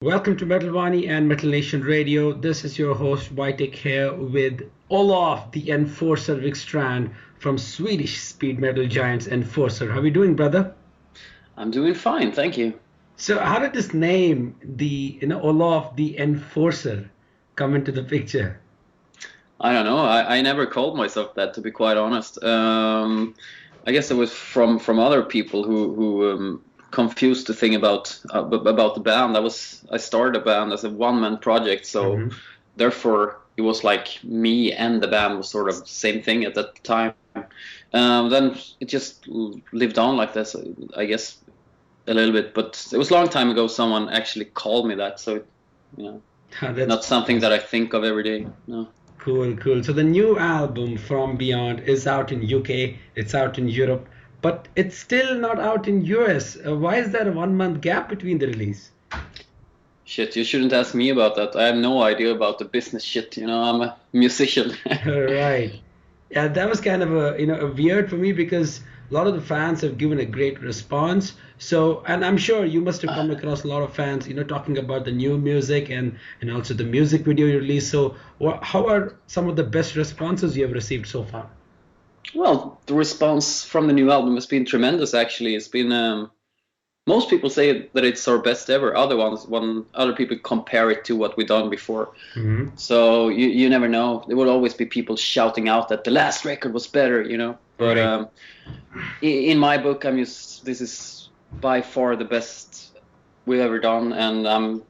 Welcome to Metal Wani and Metal Nation Radio. This is your host Vitek here with Olof, the Enforcer Wikstrand from Swedish speed metal giants Enforcer. How are you doing, brother? I'm doing fine, thank you. So, how did this name, Olof, the Enforcer, come into the picture? I don't know. I never called myself that, to be quite honest. I guess it was from other people who confused the thing about the band. I started a band as a one-man project, so therefore it was like me and the band was sort of the same thing at that time. Then it just lived on like this, I guess, a little bit. But it was a long time ago someone actually called me that, so not something that I think of every day. No. Cool. So the new album From Beyond is out in UK, it's out in Europe, but it's still not out in US. Why is there a 1 month gap between the release? Shit, you shouldn't ask me about that. I have no idea about the business shit. I'm a musician. Right. Yeah, that was kind of a weird for me because a lot of the fans have given a great response. So, and I'm sure you must have come across a lot of fans, talking about the new music and also the music video you released. So, how are some of the best responses you have received so far? Well, the response from the new album has been tremendous. Actually, it's been most people say that it's our best ever. When other people compare it to what we've done before. So you never know. There will always be people shouting out that the last record was better, But Right. In my book, this is by far the best we've ever done, and I'm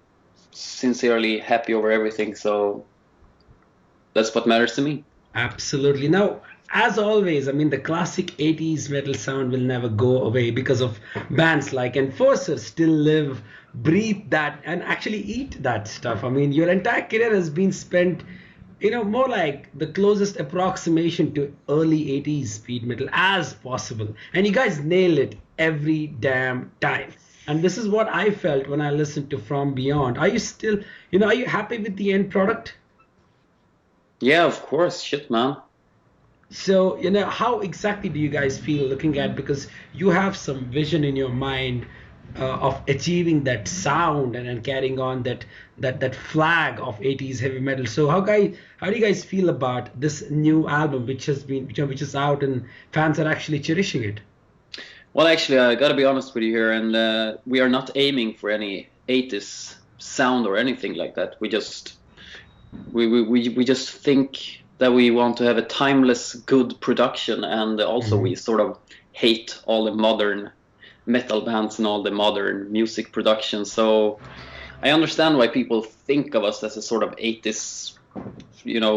sincerely happy over everything. So that's what matters to me. Absolutely. Now, as always, I mean, the classic 80s metal sound will never go away because of bands like Enforcer still live, breathe that, and actually eat that stuff. I mean, your entire career has been spent, more like the closest approximation to early 80s speed metal as possible. And you guys nail it every damn time. And this is what I felt when I listened to From Beyond. Are you still, are you happy with the end product? Yeah, of course. Shit, man. So, how exactly do you guys feel looking at, because you have some vision in your mind of achieving that sound and carrying on that flag of 80s heavy metal. So how do you guys feel about this new album which is out and fans are actually cherishing it? Well, actually, I gotta be honest with you here, and we are not aiming for any 80s sound or anything like that. We just think that we want to have a timeless, good production, and also we sort of hate all the modern metal bands and all the modern music production. So I understand why people think of us as a sort of 80s,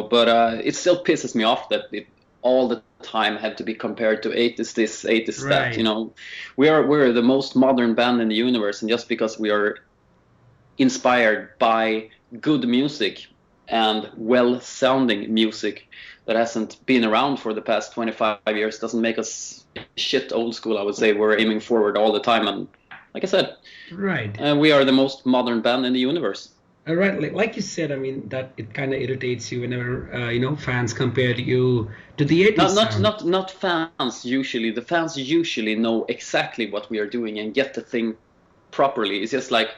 but it still pisses me off that it all the time have to be compared to 80s this, 80s that. Right. We're the most modern band in the universe, and just because we are inspired by good music and well-sounding music that hasn't been around for the past 25 years doesn't make us shit old school. I would say we're aiming forward all the time, and like I said, Right. we are the most modern band in the universe. All right, like you said, I mean that it kind of irritates you whenever fans compare you to the 80s Not sound. not not fans usually. The fans usually know exactly what we are doing and get the thing properly. It's just like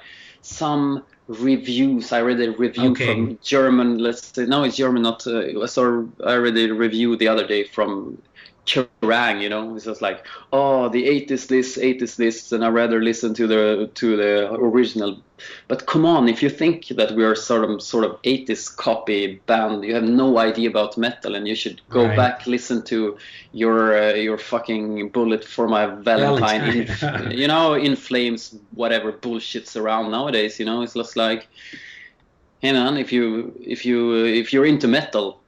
some reviews. I read a review Okay. from German. Let's say no, it's German. Not. I read a review the other day from Kerrang. It's just like, oh, the 80s this, 80s this, and I rather listen to the original. But come on, if you think that we are sort of 80s copy band, you have no idea about metal, and you should go Right. back listen to your fucking Bullet for My Valentine, Valentine. In Flames, whatever bullshit's around nowadays. It's just like, hey man, if you're into metal,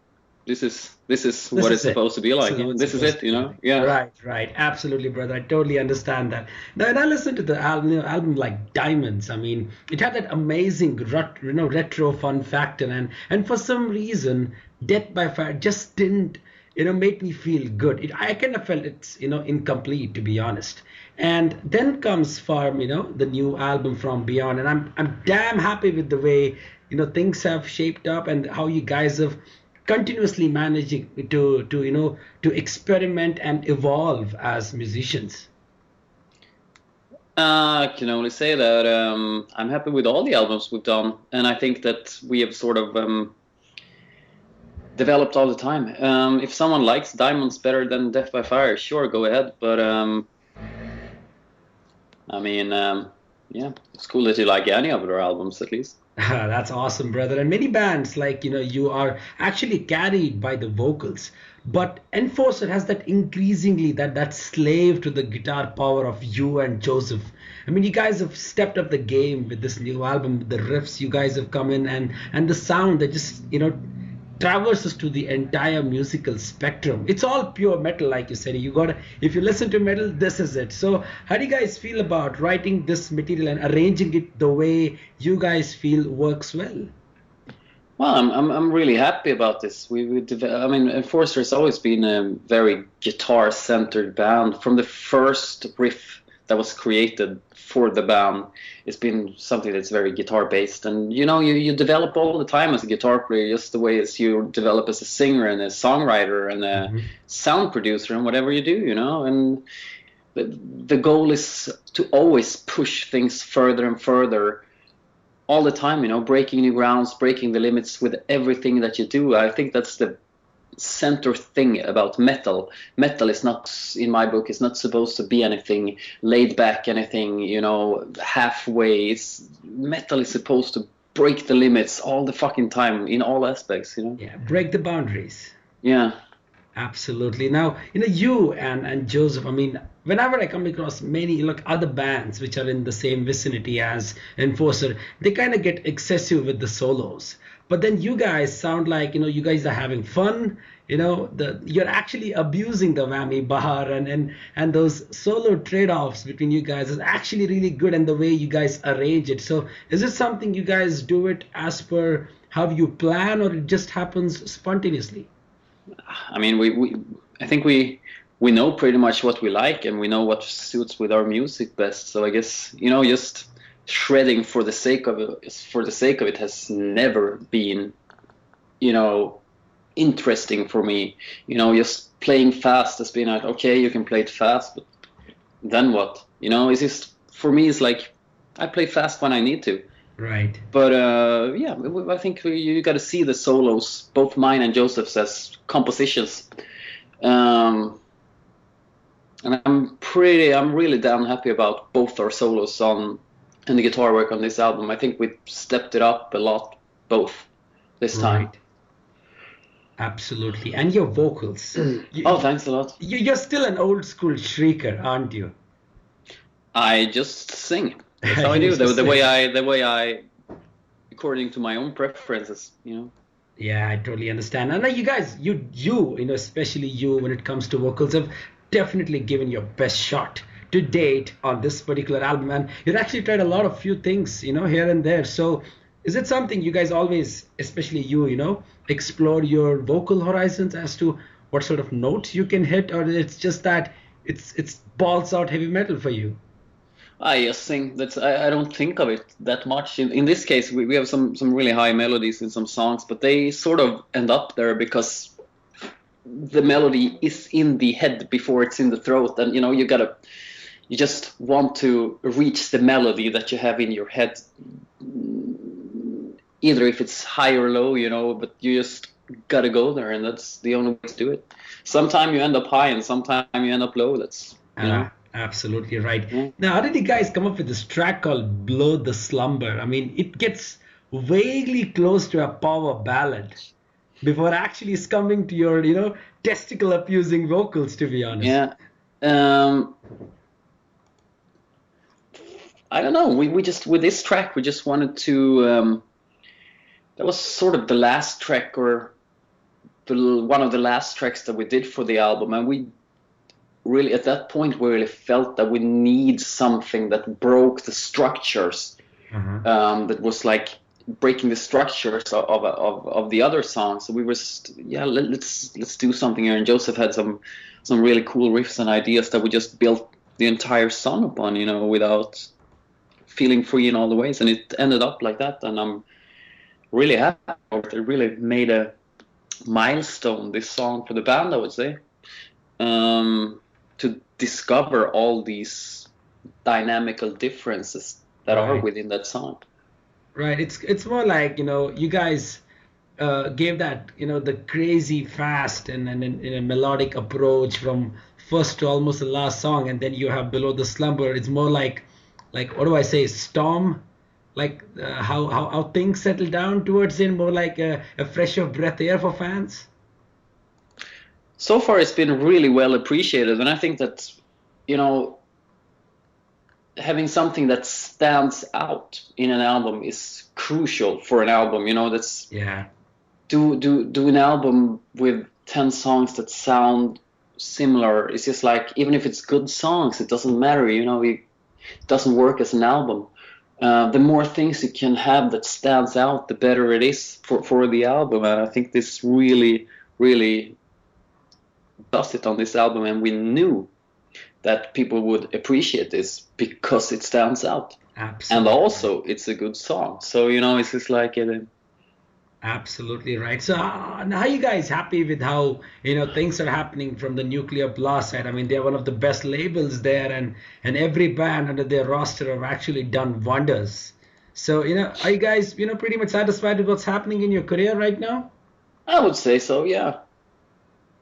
this is This what it's is it. supposed to be This like. is what it's This is supposed it. to be like. Yeah. Right. Absolutely, brother. I totally understand that. Now, when I listened to the album, album like Diamonds, I mean, it had that amazing, retro fun factor, and for some reason, Death by Fire just didn't, make me feel good. I kind of felt it's, incomplete, to be honest. And then comes Farm, the new album From Beyond, and I'm damn happy with the way, things have shaped up and how you guys have continuously managing to experiment and evolve as musicians. I can only say that I'm happy with all the albums we've done, and I think that we have sort of developed all the time. If someone likes Diamonds better than Death by Fire, sure, go ahead. But I mean, yeah, it's cool that you like any of their albums at least. That's awesome, brother. And many bands, like, you are actually carried by the vocals. But Enforcer has that increasingly that slave to the guitar power of you and Joseph. I mean, you guys have stepped up the game with this new album, the riffs you guys have come in, and the sound that just, traverses to the entire musical spectrum. It's all pure metal, like you said. If you listen to metal, this is it. So how do you guys feel about writing this material and arranging it the way you guys feel works well? Well, I'm really happy about this. I mean, Enforcer has always been a very guitar-centered band. From the first riff that was created for the band, it's been something that's very guitar-based. And you develop all the time as a guitar player, just the way as you develop as a singer and a songwriter and a sound producer and whatever you do. And the goal is to always push things further and further all the time, breaking new grounds, breaking the limits with everything that you do. I think that's the center thing about metal. Metal is not, in my book, is not supposed to be anything laid back, anything, halfway. Metal is supposed to break the limits all the fucking time in all aspects, Yeah, break the boundaries. Yeah. Absolutely. Now, you and Joseph, I mean, whenever I come across many other bands which are in the same vicinity as Enforcer, they kind of get excessive with the solos. But then you guys sound like, you guys are having fun. You're actually abusing the whammy bar and those solo trade-offs between you guys is actually really good, and the way you guys arrange it. So is it something you guys do it as per how you plan, or it just happens spontaneously? I mean, I think we know pretty much what we like, and we know what suits with our music best. So I guess, just shredding for the sake of it has never been, interesting for me. Just playing fast has been like, okay, you can play it fast, but then what? It's just, for me, it's like I play fast when I need to. Right. But yeah, I think you got to see the solos, both mine and Joseph's, as compositions. And I'm really damn happy about both our solos and the guitar work on this album. I think we stepped it up a lot, both this time. Right. Absolutely. And your vocals. Oh, thanks a lot. You're still an old school shrieker, aren't you? I just sing. That's how I do. The way I, according to my own preferences, Yeah, I totally understand. And you guys, especially you, when it comes to vocals, have definitely given your best shot to date on this particular album. And you've actually tried a lot of few things, here and there. So is it something you guys always, especially you, explore your vocal horizons as to what sort of notes you can hit, or it's just that it's balls out heavy metal for you? I just think that I don't think of it that much. In this case, we have some really high melodies in some songs, but they sort of end up there because the melody is in the head before it's in the throat, and you just want to reach the melody that you have in your head, either if it's high or low, but you just gotta go there, and that's the only way to do it. Sometimes you end up high, and sometimes you end up low. That's Absolutely right. Now, how did you guys come up with this track called Below the Slumber? I mean, it gets vaguely close to a power ballad before actually succumbing to your, testicle-abusing vocals, to be honest. Yeah. I don't know. We just, with this track, we just wanted to, that was sort of the last track, or one of the last tracks that we did for the album, and we really, at that point, we really felt that we need something that broke the structures, that was like breaking the structures of the other songs. So we were just, let's do something here. And Joseph had some really cool riffs and ideas that we just built the entire song upon, without feeling free in all the ways. And it ended up like that. And I'm really happy. It really made a milestone, this song, for the band, I would say. To discover all these dynamical differences that are Right. within that song. Right. It's more like, you guys gave that, the crazy fast and a melodic approach from first to almost the last song, and then you have Below the Slumber. It's more like what do I say, storm, like how things settle down towards it, more like a fresh of breath air for fans. So far, it's been really well appreciated, and I think that, you know, having something that stands out in an album is crucial for an album. You know, that's Yeah. do an album with 10 songs that sound similar. It's just like, even if it's good songs, it doesn't matter. You know, it doesn't work as an album. The more things you can have that stands out, the better it is for the album. And I think this really does it on this album, and we knew that people would appreciate this because it stands out. Absolutely. And also it's a good song. So, you know, it's just like Absolutely right. So, now are you guys happy with how, things are happening from the Nuclear Blast side? I mean, they're one of the best labels there, and every band under their roster have actually done wonders. So, are you guys, pretty much satisfied with what's happening in your career right now? I would say so, yeah.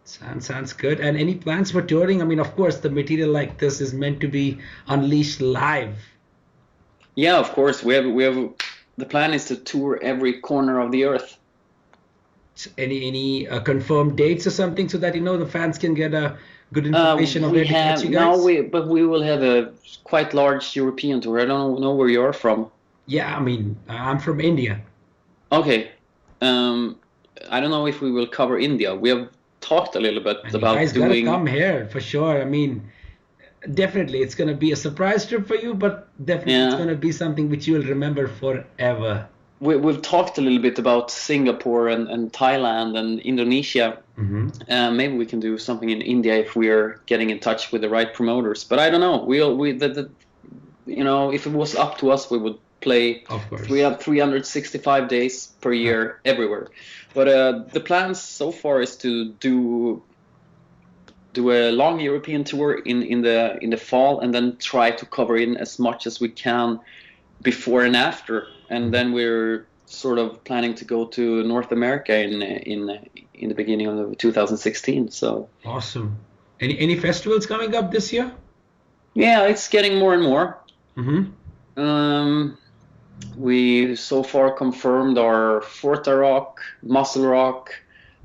Sounds good. And any plans for touring? I mean, of course, the material like this is meant to be unleashed live. Yeah, of course. We have the plan is to tour every corner of the earth. Any confirmed dates or something, so that the fans can get a good information of We where to catch have you guys? but we will have a quite large European tour. I don't know where you're from. Yeah, I mean, I'm from India. Okay. I don't know if we will cover India. We have talked a little bit And you about guys gotta doing. come here for sure. I mean, definitely it's gonna be a surprise trip for you, but definitely it's Yeah. gonna be something which you will remember forever. We've talked a little bit about Singapore and Thailand and Indonesia. Hmm. Maybe we can do something in India if we're getting in touch with the right promoters. But I don't know. If it was up to us, we would play. Of course. We have 365 days per year everywhere. But the plans so far is to do a long European tour in the fall, and then try to cover in as much as we can before and after. And then we're sort of planning to go to North America in the beginning of 2016. So Awesome. Any festivals coming up this year? yeah, it's getting more and more. Mm-hmm. We so far confirmed our Forta Rock, Muscle Rock,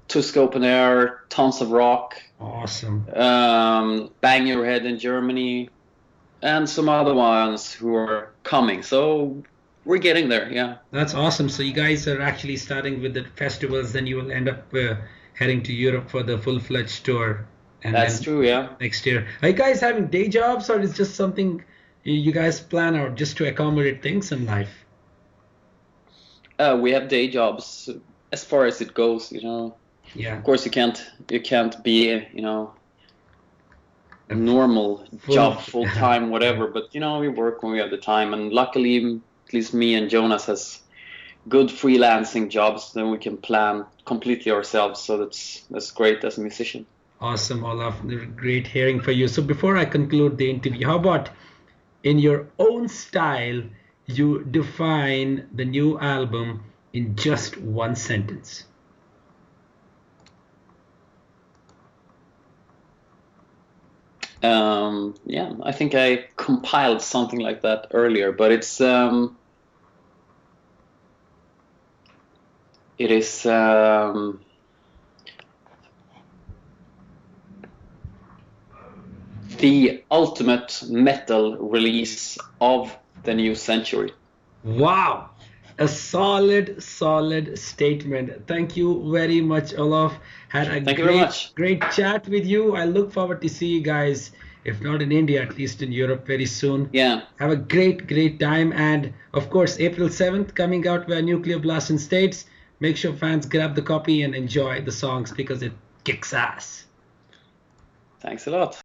Tusk Open Air, Tons of Rock, Awesome. Bang Your Head in Germany, and some other ones who are coming. So we're getting there, yeah. That's awesome. So you guys are actually starting with the festivals, then you will end up heading to Europe for the full-fledged tour. And That's then true, yeah. next year. Are you guys having day jobs, or is just something you guys plan out just to accommodate things in life? We have day jobs as far as it goes, you know. Yeah. Of course, you can't be, a normal job, full time, whatever. But we work when we have the time, and luckily, at least me and Jonas has good freelancing jobs. Then we can plan completely ourselves. So that's great as a musician. Awesome, Olaf. Great hearing for you. So before I conclude the interview, how about in your own style, you define the new album in just one sentence? Yeah, I think I compiled something like that earlier, but it is the ultimate metal release of the new century. Wow, a solid statement. Thank you very much, Olaf. Had a Thank you very much. great chat with you. I look forward to see you guys, if not in India, at least in Europe very soon. Yeah. Have a great time. And of course, April 7th, coming out via Nuclear Blast in States. Make sure fans grab the copy and enjoy the songs because it kicks ass. Thanks a lot.